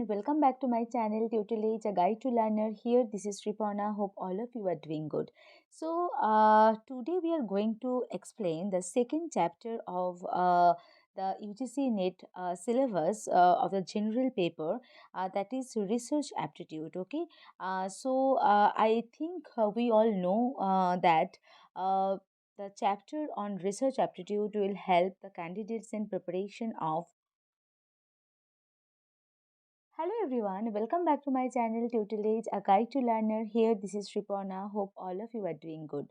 welcome back to my channel Tutelage, a guide to learner. Here, this is Sripana. Hope all of you are doing good. Today we are going to explain the second chapter of the UGC NET syllabus of the general paper, that is research aptitude. Okay, I think we all know that. The chapter on research aptitude will help the candidates in preparation of. Hello everyone, welcome back to my channel Tutelage, a guide to learner. Here, this is Sripana. Hope all of you are doing good.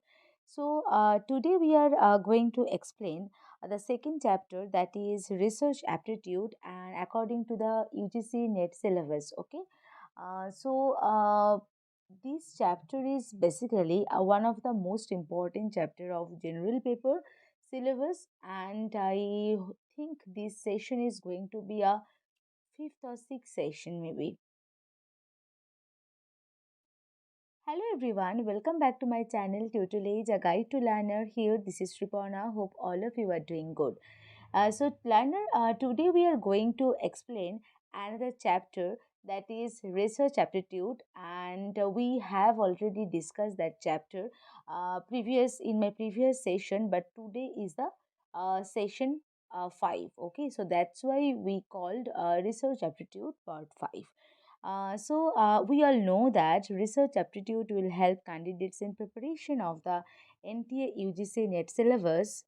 Today we are going to explain the second chapter, that is research aptitude, and according to the UGC NET syllabus. Okay, so this chapter is basically one of the most important chapter of general paper syllabus, and I think this session is going to be a fifth or sixth session maybe. Hello everyone, welcome back to my channel Tutelage, a guide to learner. Here, this is Sripana. Hope all of you are doing good. Learner, today we are going to explain another chapter, that is research aptitude, and we have already discussed that chapter previous in my previous session, but today is the session 5. Okay, so that's why we called research aptitude part 5. We all know that research aptitude will help candidates in preparation of the NTA UGC NET syllabus.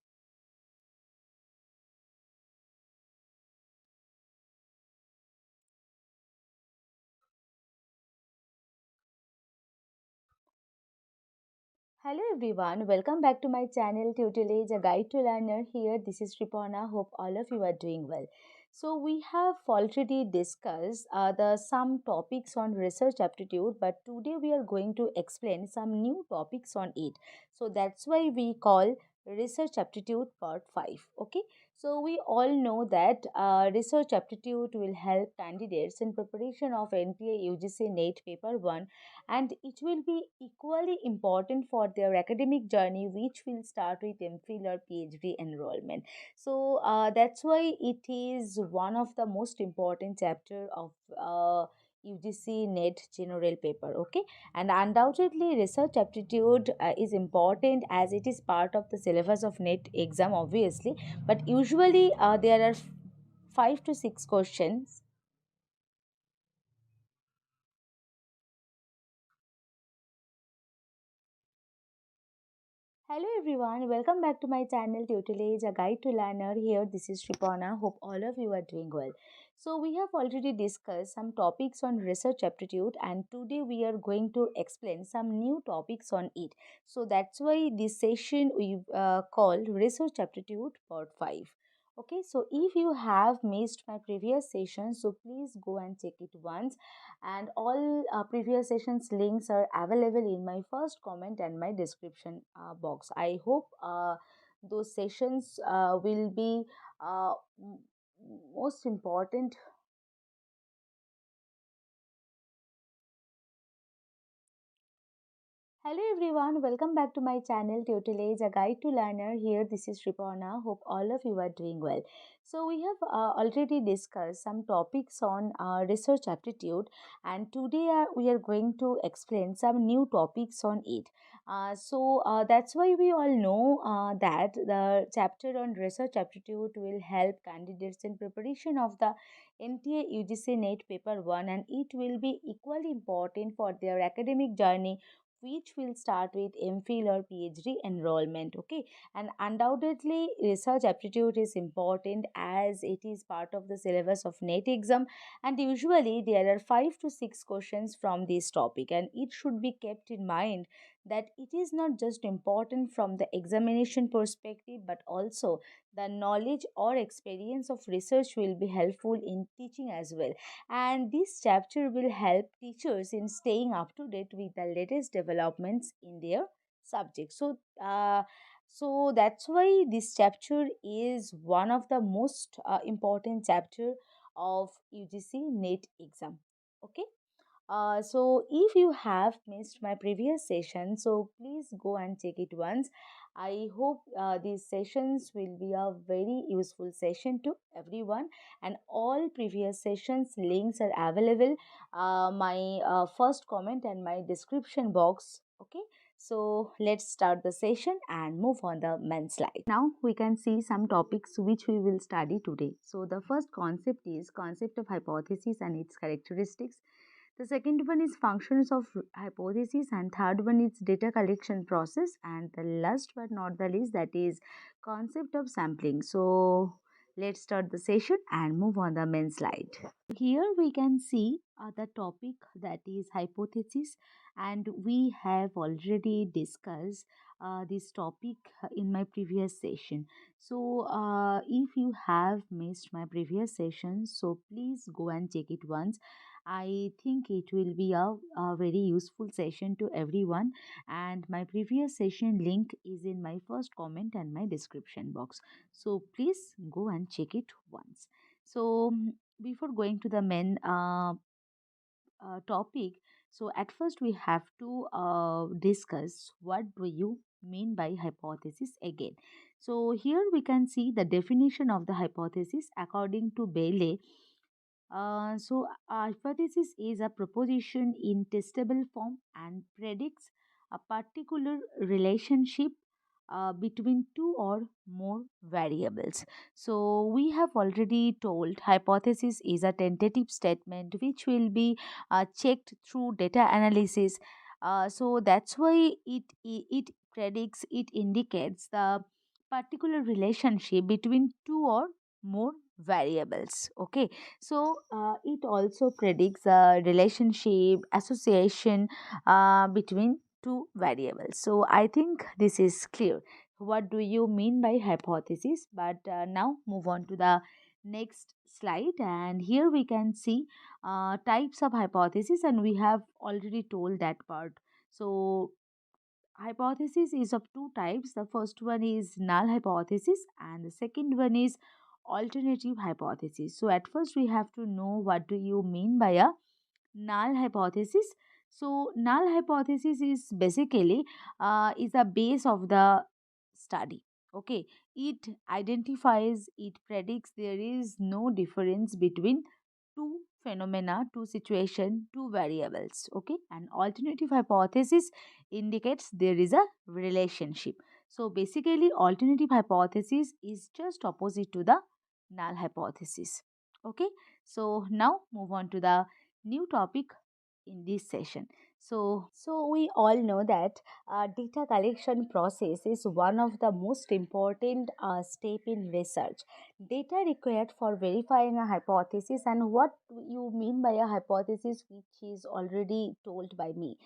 Hello everyone, welcome back to my channel Tutelage, a guide to learner. Here, this is Sripana. Hope all of you are doing well. So we have already discussed the some topics on research aptitude, but today we are going to explain some new topics on it. So that's why we call research aptitude part 5. Okay, so we all know that research aptitude will help candidates in preparation of NTA UGC NET paper 1, and it will be equally important for their academic journey, which will start with MPhil or PhD enrollment. That's why it is one of the most important chapter of UGC NET general paper. Okay, and undoubtedly research aptitude is important as it is part of the syllabus of NET exam, obviously, but usually there are 5 to 6 questions. Hello everyone, welcome back to my channel Tutelage, a guide to learner. Here, this is Sripana. Hope all of you are doing well. So we have already discussed some topics on research aptitude, and today we are going to explain some new topics on it. So that's why this session we called research aptitude part 5. Okay, so if you have missed my previous session, so please go and check it once, and all previous sessions links are available in my first comment and my description box. I hope those sessions will be uh, m- most important. Hello everyone, welcome back to my channel Tutelage, a guide to learner. Here, this is Sripana. Hope all of you are doing well. So we have already discussed some topics on research aptitude, and today we are going to explain some new topics on it. That's why we all know that the chapter on research aptitude will help candidates in preparation of the NTA UGC NET paper 1, and it will be equally important for their academic journey, which will start with MPhil or PhD enrollment. Okay, and undoubtedly, research aptitude is important as it is part of the syllabus of NET exam, and usually there are 5 to 6 questions from this topic, and it should be kept in mind that it is not just important from the examination perspective, but also the knowledge or experience of research will be helpful in teaching as well, and this chapter will help teachers in staying up to date with the latest developments in their subject. So that's why this chapter is one of the most important chapter of UGC NET exam. Okay, so if you have missed my previous session, so please go and check it once. I hope these sessions will be a very useful session to everyone, and all previous sessions links are available my first comment and my description box. Okay, so let's start the session and move on the main slide. Now we can see some topics which we will study today. So the first concept is concept of hypothesis and its characteristics. The second one is functions of hypothesis, and third one is data collection process, and the last but not the least, that is concept of sampling. So let's start the session and move on the main slide. Here we can see the topic, that is hypothesis, and we have already discussed this topic in my previous session. So if you have missed my previous session, so please go and check it once. I think it will be a very useful session to everyone, and my previous session link is in my first comment and my description box. So please go and check it once. So before going to the main topic, so at first we have to discuss what do you mean by hypothesis again. So here we can see the definition of the hypothesis according to Bailey. Hypothesis is a proposition in testable form and predicts a particular relationship between two or more variables. So, we have already told hypothesis is a tentative statement which will be checked through data analysis. So, that's why it predicts, it indicates the particular relationship between two or more variables. Okay, so it also predicts a relationship association between two variables. So I think this is clear. What do you mean by hypothesis? But now move on to the next slide, and here we can see types of hypothesis, and we have already told that part. So hypothesis is of two types. The first one is null hypothesis, and the second one is alternative hypothesis. So at first we have to know what do you mean by a null hypothesis. So null hypothesis is basically is a base of the study. Okay, it identifies, it predicts there is no difference between two phenomena, two situation, two variables. Okay, an alternative hypothesis indicates there is a relationship. So basically alternative hypothesis is just opposite to the null hypothesis. Okay, so now move on to the new topic in this session. So we all know that data collection process is one of the most important step in research. Data required for verifying a hypothesis, and what you mean by a hypothesis, which is already told by me.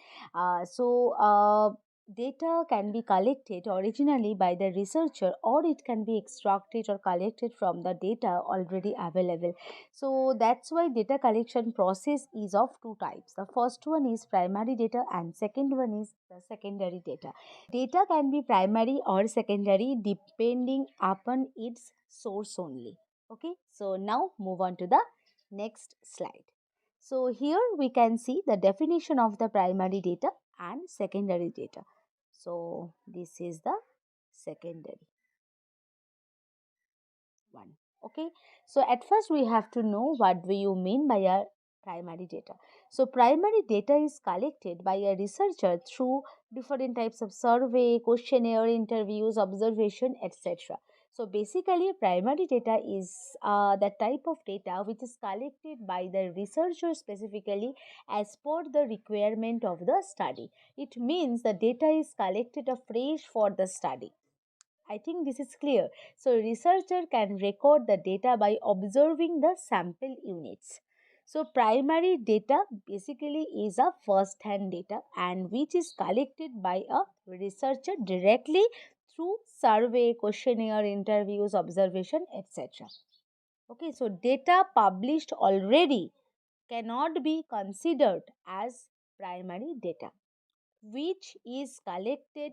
Data can be collected originally by the researcher, or it can be extracted or collected from the data already available. So that's why data collection process is of two types. The first one is primary data, and second one is the secondary data. Data can be primary or secondary depending upon its source only. Okay, so now move on to the next slide. So here we can see the definition of the primary data and secondary data. So this is the secondary one. Okay, so at first we have to know what do you mean by a primary data. So primary data is collected by a researcher through different types of survey, questionnaire, interviews, observation, etc. So basically primary data is the type of data which is collected by the researcher specifically as per the requirement of the study. It means the data is collected afresh for the study. I think this is clear. So researcher can record the data by observing the sample units. So primary data basically is a first hand data, and which is collected by a researcher directly through survey, questionnaire, interviews, observation, etc. Okay, so data published already cannot be considered as primary data, which is collected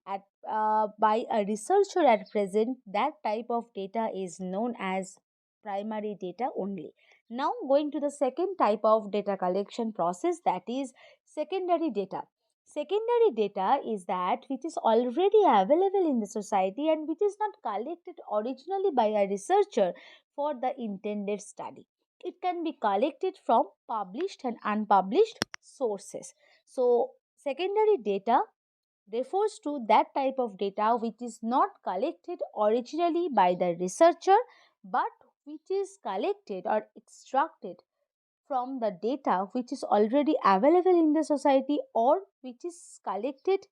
by a researcher at present. That type of data is known as primary data only. Now going to the second type of data collection process, that is secondary data. Secondary data is that which is already available in the society and which is not collected originally by a researcher for the intended study. It can be collected from published and unpublished sources. So, secondary data refers to that type of data which is not collected originally by the researcher but which is collected or extracted from the data which is already available in the society or which is collected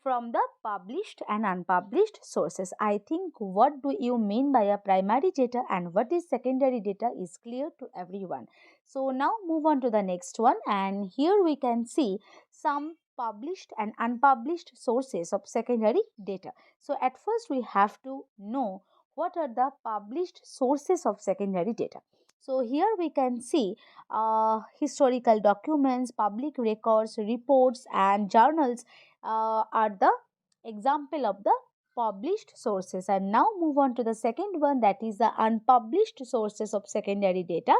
from the published and unpublished sources. I think what do you mean by a primary data and what is secondary data is clear to everyone. So now move on to the next one, and here we can see some published and unpublished sources of secondary data. So at first we have to know what are the published sources of secondary data. So here we can see historical documents, public records, reports and journals are the example of the published sources. And now move on to the second one, that is the unpublished sources of secondary data.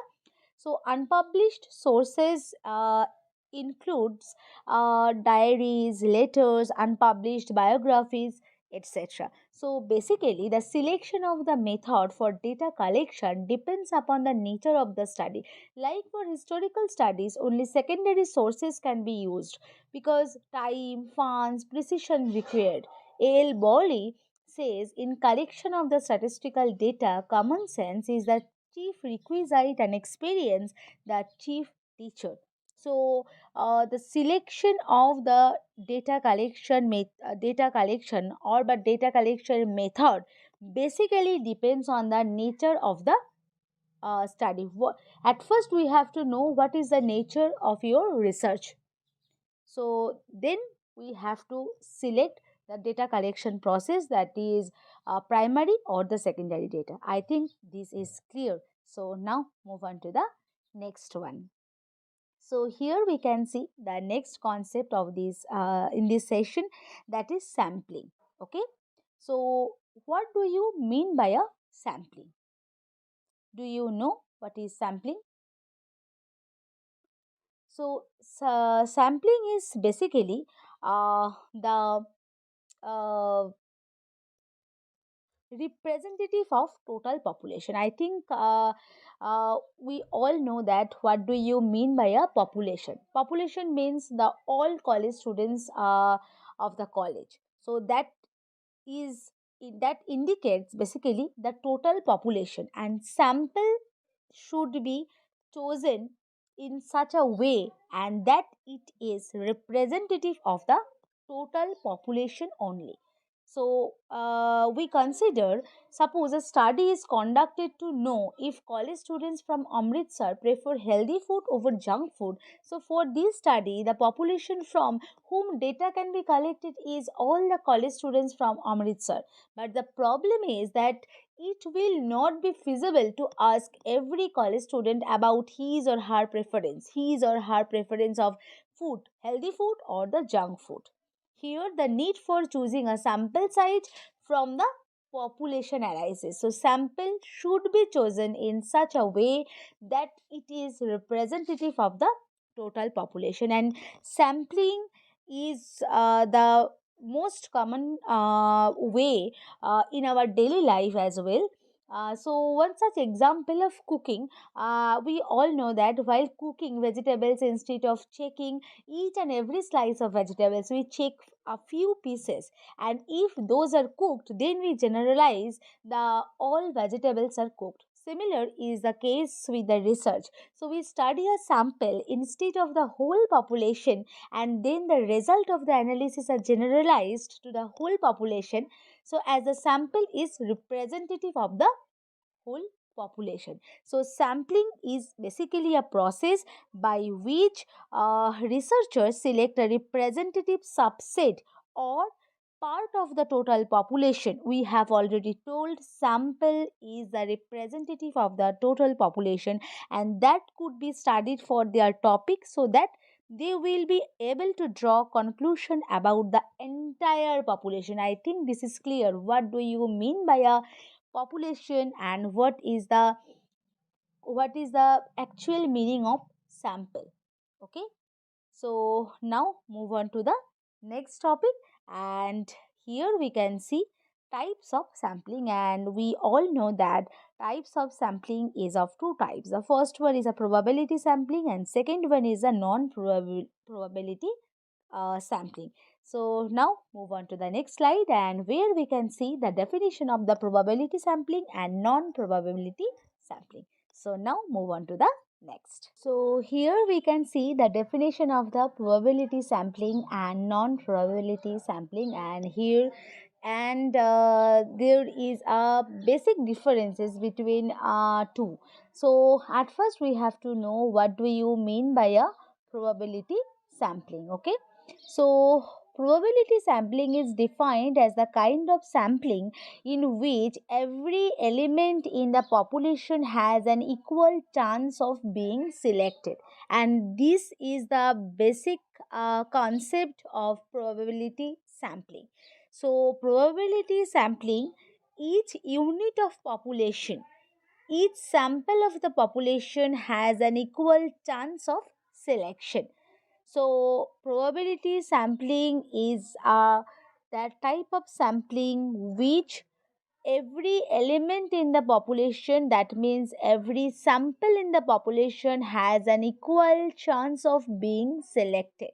So unpublished sources includes diaries, letters, unpublished biographies, etc. So basically the selection of the method for data collection depends upon the nature of the study. Like for historical studies, only secondary sources can be used because time, funds, precision required. A. L. Bowley says in collection of the statistical data, common sense is the chief requisite and experience the chief teacher. So the selection of the data collection or but data collection method basically depends on the nature of the study. At first we have to know what is the nature of your research. So then we have to select the data collection process, that is primary or the secondary data. I think this is clear. So now move on to the next one. So here we can see the next concept of this in this session, that is sampling. Okay. So what do you mean by a sampling? Do you know what is sampling? So sampling is basically the uh, representative of total population. I think we all know that what do you mean by a population. Population means the all college students of the college. So is that indicates basically the total population, and sample should be chosen in such a way and that it is representative of the total population only. So we consider, suppose a study is conducted to know if college students from Amritsar prefer healthy food over junk food. So for this study, the population from whom data can be collected is all the college students from Amritsar. But the problem is that it will not be feasible to ask every college student about his or her preference of food, healthy food or the junk food. Here, the need for choosing a sample size from the population arises. So, sample should be chosen in such a way that it is representative of the total population, and sampling is the most common way in our daily life as well. So one such example of cooking, we all know that while cooking vegetables, instead of checking each and every slice of vegetables, we check a few pieces, and if those are cooked, then we generalize the all vegetables are cooked. Similar is the case with the research. So we study a sample instead of the whole population, and then the result of the analysis are generalized to the whole population. So as the sample is representative of the whole population. So sampling is basically a process by which researchers select a representative subset or part of the total population. We have already told sample is the representative of the total population, and that could be studied for their topic so that they will be able to draw conclusion about the entire population. I think this is clear. What do you mean by a population and what is the actual meaning of sample? Okay. So now move on to the next topic, and here we can see types of sampling, and we all know that types of sampling is of two types. The first one is a probability sampling and second one is a non-probability sampling. So now move on to the next slide, and where we can see the definition of the probability sampling and non-probability sampling. So now move on to the next. So here we can see the definition of the probability sampling and non-probability sampling, and here and there is a basic differences between two. So at first we have to know what do you mean by a probability sampling. Okay, so probability sampling is defined as the kind of sampling in which every element in the population has an equal chance of being selected, and this is the basic concept of probability sampling. So probability sampling, each unit of population, each sample of the population has an equal chance of selection. So probability sampling is that type of sampling which every element in the population, that means every sample in the population, has an equal chance of being selected.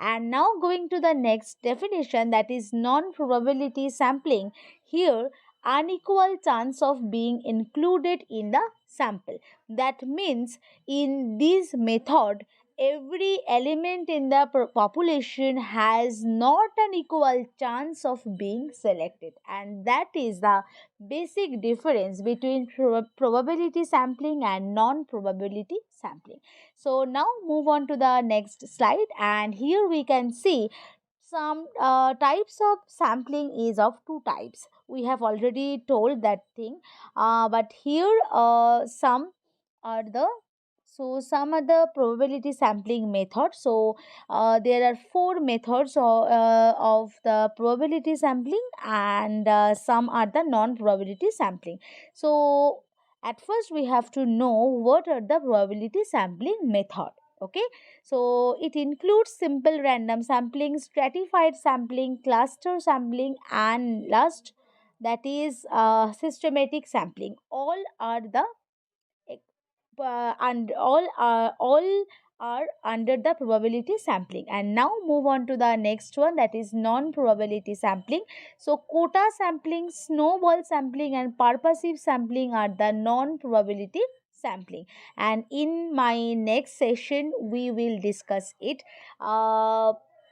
And now going to the next definition, that is non-probability sampling. Here unequal chance of being included in the sample. That means in this method every element in the population has not an equal chance of being selected, and that is the basic difference between probability sampling and non-probability sampling. So now move on to the next slide, and here we can see some types of sampling is of two types. We have already told that thing, but here some are the some are the probability sampling method. So there are four methods of the probability sampling, and some are the non-probability sampling. So at first we have to know what are the probability sampling method. Okay, so it includes simple random sampling, stratified sampling, cluster sampling, and last, that is systematic sampling. All are the and all are under the probability sampling. And now move on to the next one, that is non probability sampling. So quota sampling, snowball sampling, and purposive sampling are the non probability sampling, and in my next session we will discuss it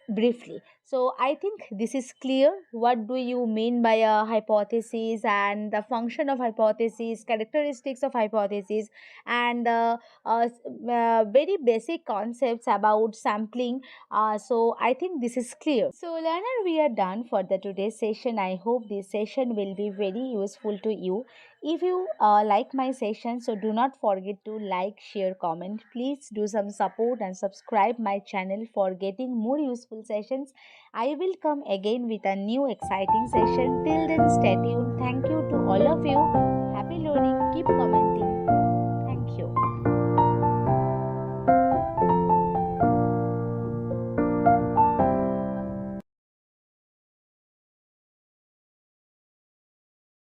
briefly. So I think this is clear. What do you mean by a hypothesis, and the function of hypothesis, characteristics of hypothesis, and very basic concepts about sampling. So I think this is clear. So learner, we are done for the today's session. I hope this session will be very useful to you. If you like my session, so do not forget to like, share, comment. Please do some support and subscribe my channel for getting more useful sessions. I will come again with a new exciting session. Till then, stay tuned. Thank you to all of you. Happy learning. Keep commenting.